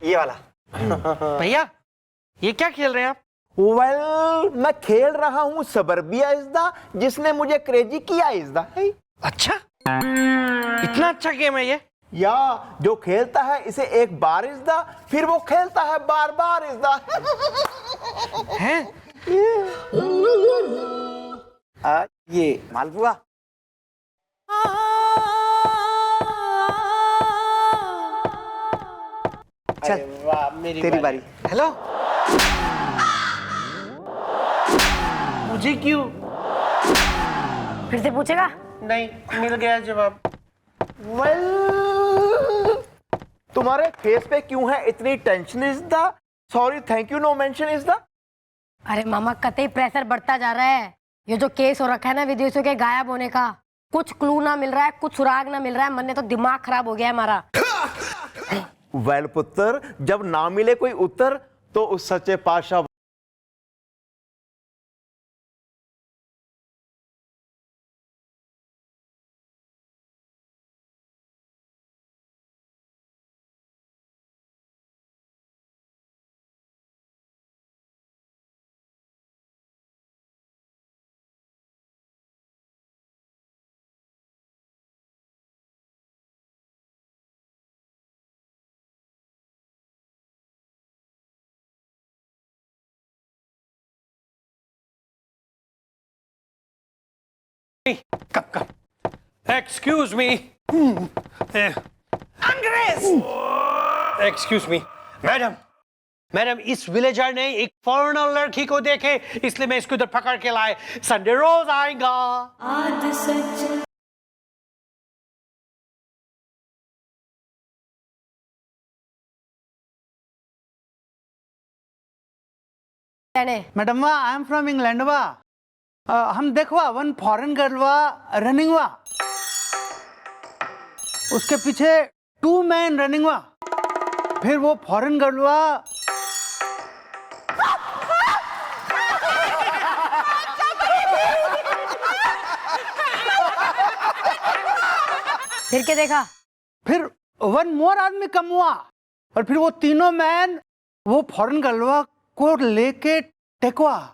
ये वाला। भैया ये क्या खेल रहे हैं आप? मैं खेल रहा हूँ सबरबिया इज द, जिसने मुझे क्रेजी किया इज द। अच्छा, इतना अच्छा गेम है ये? या जो खेलता है इसे एक बार इज द, फिर वो खेलता है बार बार इज द। हैं? ये मालपुआ। चल वाह, मेरी तेरी बारी। हेलो, मुझे क्यों? फिर से पूछेगा? नहीं, मिल गया जवाब। तुम्हारे फेस पे क्यों है इतनी tension is the? Sorry thank you know mention is the. अरे मामा, कतई प्रेशर बढ़ता जा रहा है। ये जो केस हो रखा है ना विदेशियों के गायब होने का, कुछ क्लू ना मिल रहा है, कुछ सुराग ना मिल रहा है। मन ने तो दिमाग खराब हो गया है हमारा। पुत्र, जब ना मिले कोई उत्तर तो उस सच्चे पातशाह कब एक्सक्यूज मी, अंग्रेज। एक्सक्यूज मी मैडम, मैडम इस विलेजर ने एक फॉरेनर लड़की को देखे, इसलिए मैं इसको इधर पकड़ के लाए। संडे रोज आएगा। मैडम वा आई एम फ्रॉम इंग्लैंड वा। हम देखवा वन फॉरेन गर्ल वा रनिंग वा, उसके पीछे 2 मैन रनिंग वा, फिर वो फॉरेन गर्ल वा। फिर क्या देखा? फिर 1 मोर आदमी कम हुआ, और फिर वो तीनों मैन वो फॉरेन गर्ल वा को लेके टेकवा।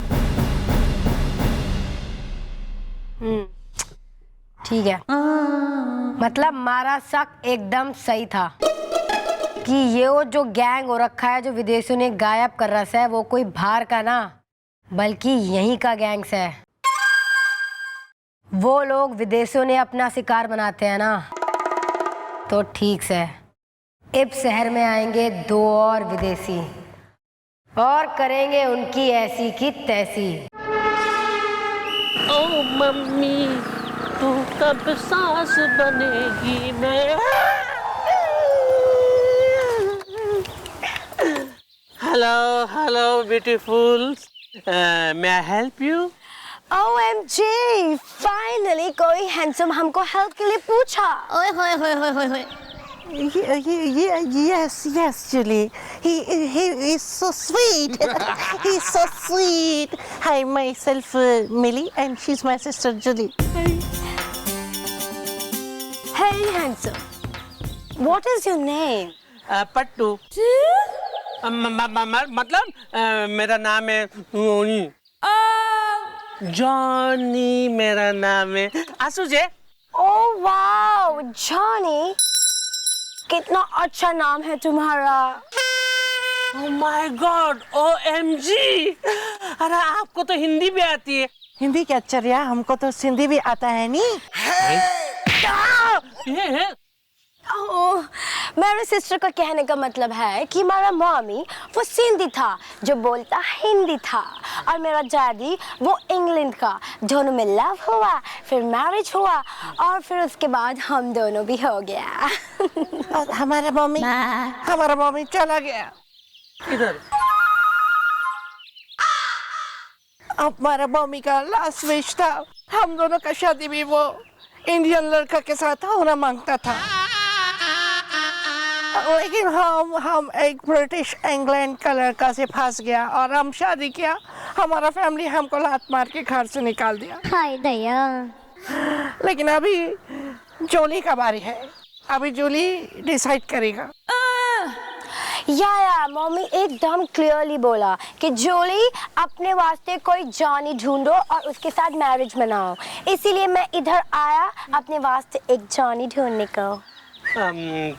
ठीक है, मतलब हमारा शक एकदम सही था कि ये वो जो गैंग हो रखा है जो विदेशों ने गायब कर रखा है, वो कोई बाहर का ना बल्कि यहीं का गैंग्स है। वो लोग विदेशों ने अपना शिकार बनाते हैं ना, तो ठीक से इस शहर में आएंगे 2 और विदेशी और करेंगे उनकी ऐसी की तैसी। ओ मम्मी, तू कब सास बनेगी? मैं hello hello beautiful, may I help you? OMG, finally कोई हैंडसम हमको हेल्प के लिए पूछा। ओए होए होए होए होए होए। Yes, Julie. He is so sweet. He's so sweet. Hi, myself Millie, and she's my sister Julie. Hey handsome, what is your name? पट्टू। मतलब मेरा नाम है जॉनी। मेरा नाम है आसुजे। Oh wow, Johnny, कितना अच्छा नाम है तुम्हारा। Oh my God, OMG! अरे आपको तो हिंदी भी आती है। हिंदी क्या चरिया, हमको तो सिंधी भी आता है नी। ये है। ओह, मेरे सिस्टर का कहने का मतलब है कि मेरा मम्मी वो सिंधी था जो बोलता हिंदी था, और मेरा डैडी वो इंग्लैंड का। दोनों में लव हुआ, फिर मैरिज हुआ, और फिर उसके बाद हम दोनों भी हो गया। और हमारा मम्मी चला गया इधर। हमारा मम्मी का लास्ट विश था, हम दोनों का शादी भी वो इंडियन लड़का के साथ होना मांगता था, लेकिन हम एक ब्रिटिश इंग्लैंड का लड़का से फंस गया और हम शादी किया। हमारा फैमिली हमको लात मार के घर से निकाल दिया। हाय दया। लेकिन अभी जूली का बारी है, अभी जूली डिसाइड करेगा। या मम्मी एकदम क्लियरली बोला कि जूली अपने वास्ते कोई जॉनी ढूंढो और उसके साथ मैरिज मनाओ, इसीलिए मैं इधर आया अपने वास्ते एक जॉनी ढूंढने को।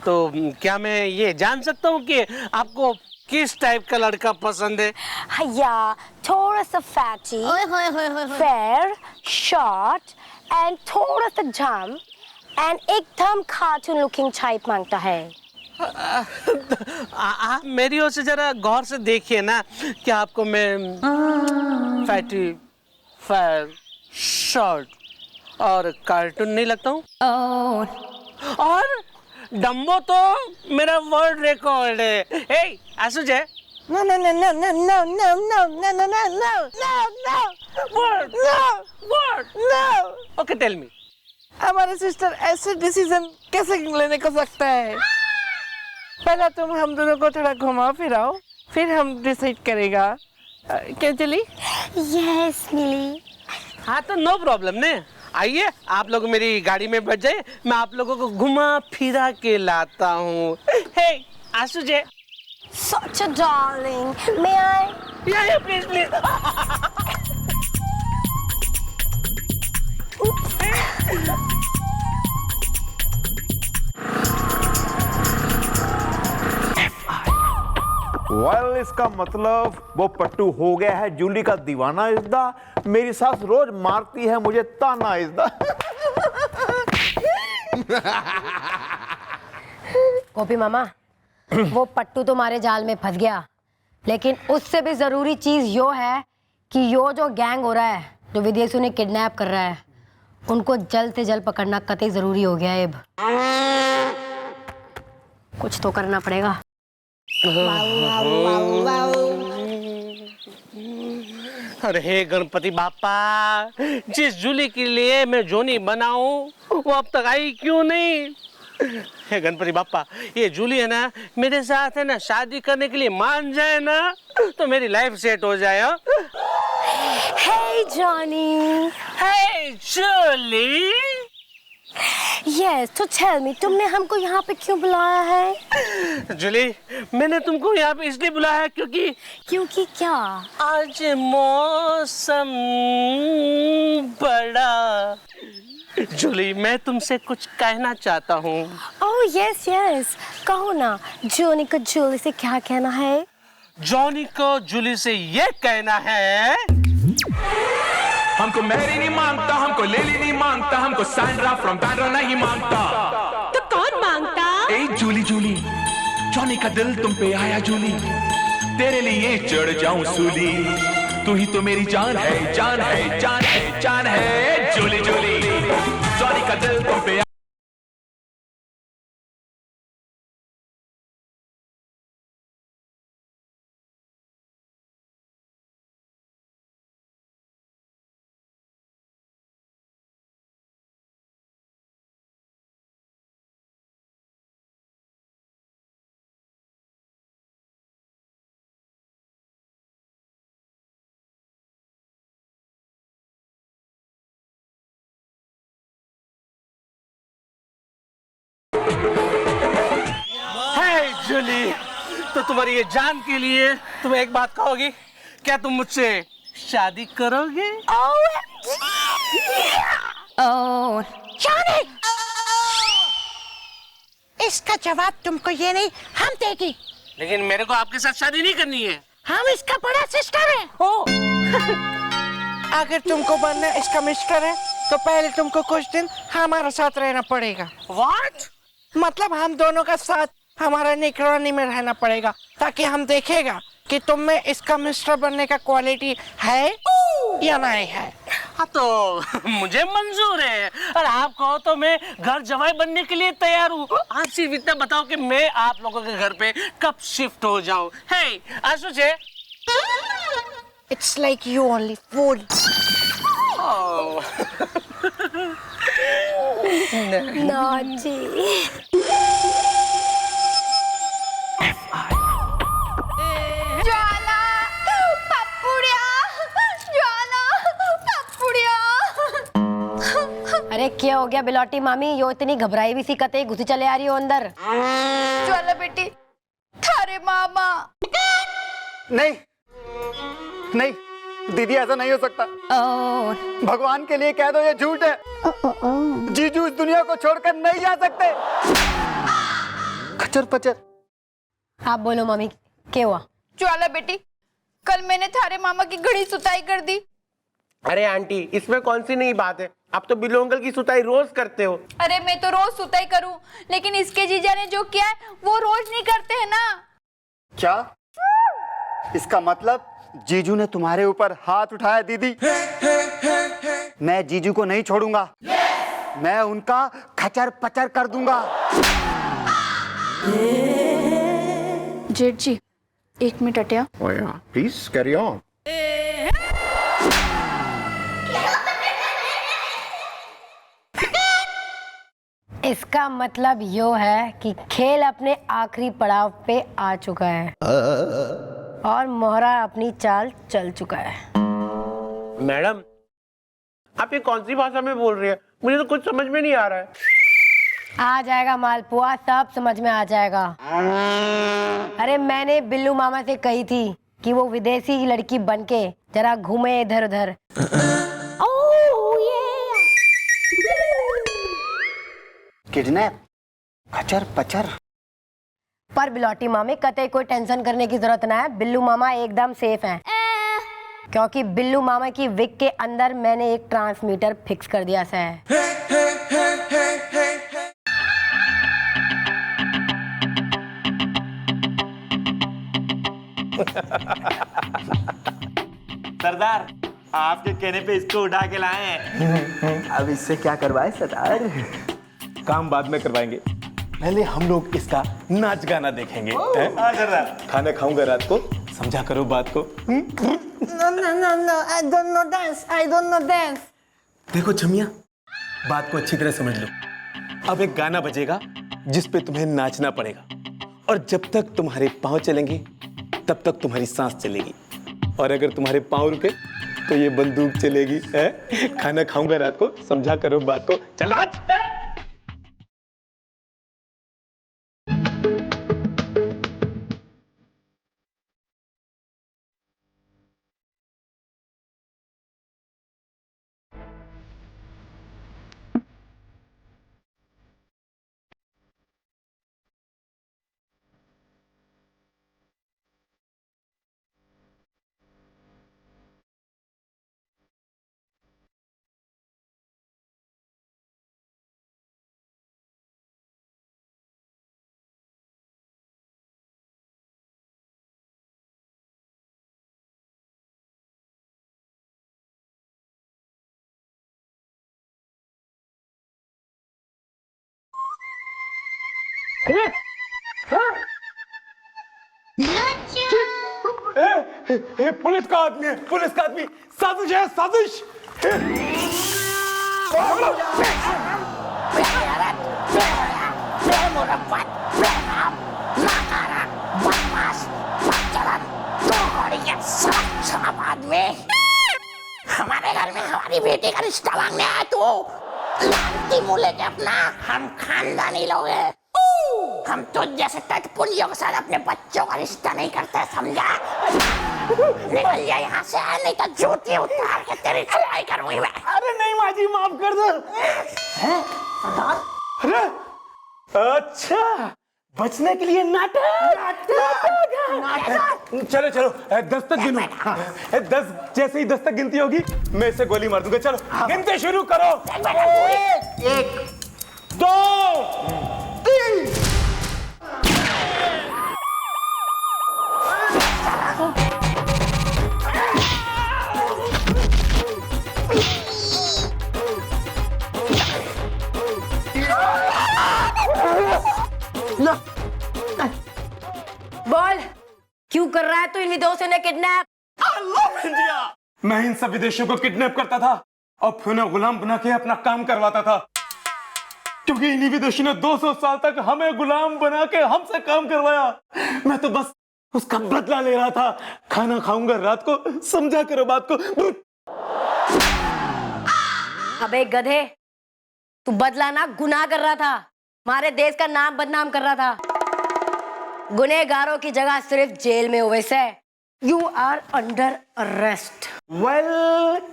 तो क्या मैं ये जान सकता हूँ कि आपको किस टाइप का लड़का पसंद है? या थोड़ा सा फैटी, फेयर, शॉर्ट एंड थोड़ा सा जम एंड एकदम कार्टून लुकिंग टाइप मांगता है। आप मेरी ओर से जरा गौर से देखिए ना, क्या आपको मैं फैटी, फेयर, शॉर्ट और कार्टून नहीं लगता हूँ? और डम्बो तो मेरा वर्ल्ड रिकॉर्ड है। हे आसुजे, No, no, no, no, no, no, no, no, no, no, no, no, no, word, no, word, no. okay, tell me. हमारे सिस्टर ऐसे डिसीजन कैसे लेने को सकता है? पहले तुम हम दोनों को थोड़ा घुमाओ फिराओ, फिर हम डिसाइड करेगा। क्या जूली? यस मिली। हाँ तो नो प्रॉब्लम ने, आइए आप लोग मेरी गाड़ी में बैठ जाइए, मैं आप लोगों को घुमा फिरा के लाता हूँ। हे आसुजे, Such a darling. May I? yeah, please, please. Well इसका मतलब वो पट्टू हो गया है जूली का दीवाना इज़दा। मेरी सास रोज मारती है मुझे ताना इज़दा। गोपी मामा, वो पट्टू तुम्हारे जाल में फंस गया, लेकिन उससे भी जरूरी चीज यो है कि यो जो गैंग हो रहा है, जो विदेशियों ने किडनैप कर रहा है, उनको जल्द से जल्द पकड़ना कतई जरूरी हो गया है। अब कुछ तो करना पड़ेगा। अरे हे गणपति बापा, जिस जूली के लिए मैं जोनी बनाऊं वो अब तक आई क्यों नहीं? हे गणपति बापा, ये जूली है ना, मेरे साथ है ना शादी करने के लिए मान जाए ना तो मेरी लाइफ सेट हो जाए। Hey Johnny. हे जूली, Yes, तो tell me, तुमने हमको यहाँ पे क्यों बुलाया है? जूली मैंने तुमको यहाँ पे इसलिए बुलाया है क्योंकि क्या? आज मौसम बड़ा, जूली मैं तुमसे कुछ कहना चाहता हूँ। Oh yes yes, कहो ना, जॉनी को जूली से क्या कहना है? जॉनी को जूली से ये कहना है, हमको मैरी नहीं मांगता, हमको लेली नहीं मांगता, हमको सैंड्रा फ्रॉम बैंड्रा नहीं मांगता। तो कौन मांगता? ए जूली जूली, जॉनी का दिल तुम पे आया जूली, तेरे लिए चढ़ जाऊं सूली, तू ही तो मेरी जान है, जान है, जान है, जान है। जूली जूली, जॉनी का दिल तुम पे हे जूली, तो तुम्हारी ये जान के लिए तुम एक बात कहोगी, क्या तुम मुझसे शादी करोगे? जॉनी! इसका जवाब तुमको ये नहीं, हम देगी। लेकिन मेरे को आपके साथ शादी नहीं करनी है। हम इसका बड़ा सिस्टर है। अगर तुमको बनना इसका मिस्टर है तो पहले तुमको कुछ दिन हमारे साथ रहना पड़ेगा। What? मतलब हम दोनों का साथ हमारा निगरानी में रहना पड़ेगा, ताकि हम देखेगा कि तुम में इसका मिस्टर बनने का क्वालिटी है या नहीं है। हाँ तो मुझे मंजूर है, और आप कहो तो मैं घर जवाई बनने के लिए तैयार हूँ। आप सिर्फ इतना बताओ कि मैं आप लोगों के घर पे कब शिफ्ट हो जाऊँ। हे आशुचे, It's like you only fool. Naughty. ज्वाला, पप्पुड़िया, ज्वाला, पप्पुड़िया। अरे अरे क्या हो गया बिलोटी मामी, यो इतनी घबराई भी सी कते घुसी चले आ रही हो अंदर। ज्वाला बेटी, थारे मामा। नहीं नहीं दीदी, ऐसा नहीं हो सकता। भगवान के लिए कह दो ये झूठ है। जीजू इस दुनिया को छोड़कर नहीं जा सकते। खचर पचर। आप बोलो मम्मी, क्या हुआ? ज्वाला बेटी, कल मैंने थारे मामा की घड़ी सुताई कर दी। अरे आंटी, इसमें कौन सी नई बात है? आप तो बिल्लू अंकल की सुताई रोज करते हो। अरे मैं तो रोज सुताई करूं, लेकिन इसके जीजा ने जो किया है वो रोज नहीं करते हैं ना। क्या इसका मतलब जीजू ने तुम्हारे ऊपर हाथ उठाया? दीदी, मैं जीजू को नहीं छोड़ूंगा। मैं उनका खचर पचर कर दूंगा। जेठ जी, 1 minute Hatia. Please carry on. इसका मतलब यो है कि खेल अपने आखिरी पड़ाव पे आ चुका है और मोहरा अपनी चाल चल चुका है। मैडम, आप ये कौन सी भाषा में बोल रही है? मुझे तो कुछ समझ में नहीं आ रहा है। आ जाएगा मालपुआ, सब समझ में आ जाएगा। अरे मैंने बिल्लू मामा से कही थी कि वो विदेशी लड़की बनके जरा घूमे इधर उधर। किडनैप, खचर पचर। पर बिलोटी मामे कतई कोई टेंशन करने की जरूरत ना है। बिल्लू मामा एकदम सेफ हैं, क्योंकि बिल्लू मामा की विग के अंदर मैंने एक ट्रांसमीटर फिक्स कर दिया है। सरदार, आपके कहने पे इसको उठा के लाए हैं। अब इससे क्या करवाए सरदार? काम बाद में करवाएंगे, पहले हम लोग इसका नाच गाना देखेंगे। खाना खाऊंगा रात को, समझा करो बात को। No, I don't know dance. I don't know dance. देखो छमिया, बात को अच्छी तरह समझ लो। अब एक गाना बजेगा जिस पे तुम्हें नाचना पड़ेगा, और जब तक तुम्हारे पाँव चलेंगे तब तक तुम्हारी सांस चलेगी, और अगर तुम्हारे पाँव रुके तो ये बंदूक चलेगी। है? खाना खाऊंगा रात को, समझा करो बात को। चल नाच। पुलिस का आदमी है, पुलिस का आदमी। साजिश है, साजिश। हमारे घर में हमारी बेटी का रिश्ता मांगने आया तू? लानती मुंह लेके अपना। हम खानदानी लोग हैं। हम तो जैसे टटपुंजियों के साथ अपने बच्चों का रिश्ता नहीं करते, समझा? निकल जा यहाँ से, नहीं तो जूती उतार के तेरी खिलाई करूंगी मैं। अरे नहीं माँ जी, माफ कर दो। अरे अच्छा, बचने के लिए नाटक। चलो चलो, 10 तक गिनो। 10 जैसे ही 10 तक गिनती होगी मैं इसे गोली मार दूंगा। चलो गिनते शुरू करो। 1 2 3। बोल, क्यों कर रहा है तू इन विदेशियों ने किडनैप? मैं इन सब विदेशियों को किडनैप करता था और फिर उन्हें गुलाम बना के अपना काम करवाता था, क्योंकि इन्हीं विदेशी ने 200 साल तक हमें गुलाम बना के हमसे काम करवाया। मैं तो बस उसका बदला ले रहा था। खाना खाऊंगा रात को, समझा करो बात को। अबे गधे, तू बदला ना गुनाह कर रहा था, हमारे देश का नाम बदनाम कर रहा था। गुनहगारों की जगह सिर्फ जेल में हो। वैसे you are under arrest. Well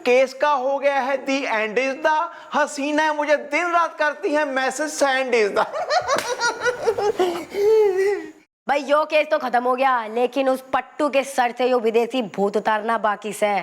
case का हो गया है, दी एंड इज द। हसीना मुझे दिन रात करती है मैसेज, सेंड इज द। भाई यो केस तो खत्म हो गया, लेकिन उस पट्टू के सर से यो विदेशी भूत उतारना बाकी से।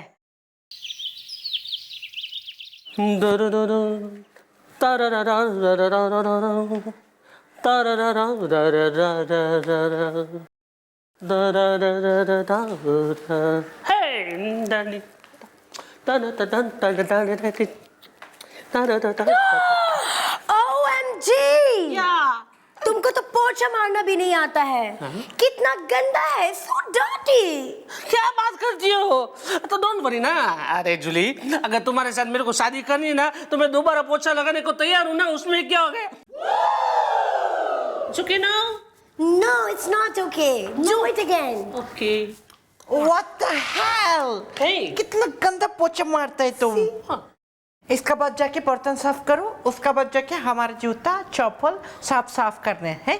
OMG! तुमको तो पोछा मारना भी नहीं आता है। कितना गंदा है, so dirty। क्या बात करती हो? तो डोंट वरी ना। अरे जूली, अगर तुम्हारे साथ मेरे को शादी करनी है ना, तो मैं दोबारा पोछा लगाने को तैयार हूँ ना। उसमें क्या हो गया? It's okay now? No, it's not okay. Do it again. Okay. What the hell? Hey. कितना गंदा पोछा मारता है तुम। इसका बाद जाके बर्तन साफ करो, उसका बाद जाके हमारे जूता चप्पल साफ करने हैं।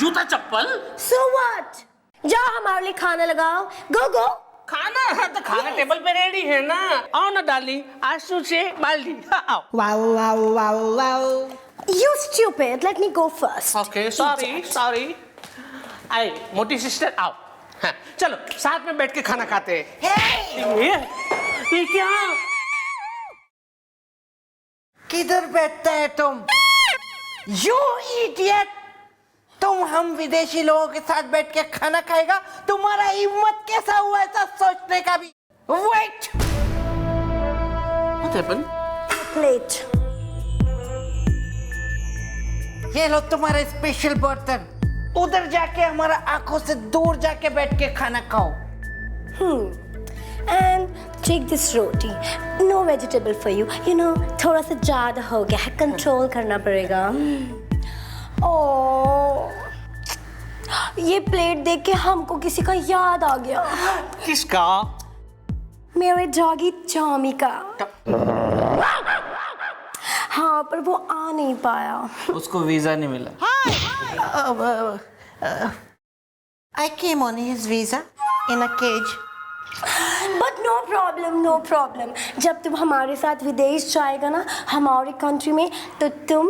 जूता चप्पल? So what? जाओ हमारे लिए खाना लगाओ। Go go. खाना है तो खाना टेबल पे रेडी है ना। आओ ना डार्लिंग, आंसू से बाल्टी। आओ। Wow. You stupid. Let me go first. Okay, sorry. आई मोटी सिस्टर आओ। हाँ, चलो साथ में बैठ के खाना खाते हैं। ये क्या? किधर बैठता है तुम? You idiot! तुम हम विदेशी लोगों के साथ बैठ के खाना खाएगा? तुम्हारा हिम्मत कैसा हुआ ऐसा सोचने का भी? Wait! What happened? Plate. ये लो तुम्हारे स्पेशल बर्तन। उधर जाके हमारा आंखों से दूर जाके बैठ के खाना खाओ। And take this roti. No vegetable for you. You know, थोड़ा सा ज़्यादा हो गया है, कंट्रोल करना पड़ेगा। ओह, ये प्लेट देख के हमको किसी का याद आ गया। किसका? मेरे डॉगी टॉमी का। हाँ, पर वो आ नहीं पाया। उसको वीजा नहीं मिला। I came on his visa in a cage. But no problem. जब तुम हमारे साथ विदेश जाएगा ना, हमारी कंट्री में, तो तुम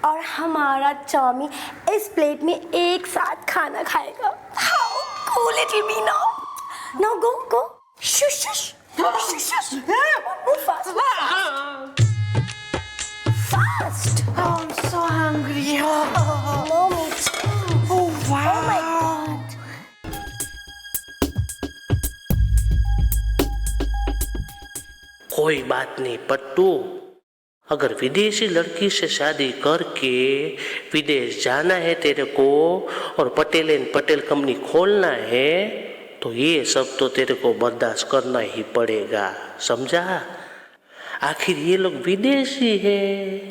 और हमारा टॉमी इस प्लेट में एक साथ खाना खाएगा। How cool it will be now. Now go. Shush. Move fast. Fast. Oh, I'm so hungry. No meat. Oh, wow. Oh my God. कोई बात नहीं पट्टू, अगर विदेशी लड़की से शादी करके विदेश जाना है तेरे को और पटेल एंड पटेल कंपनी खोलना है, तो ये सब तो तेरे को बर्दाश्त करना ही पड़ेगा, समझा? आखिर ये लोग विदेशी है।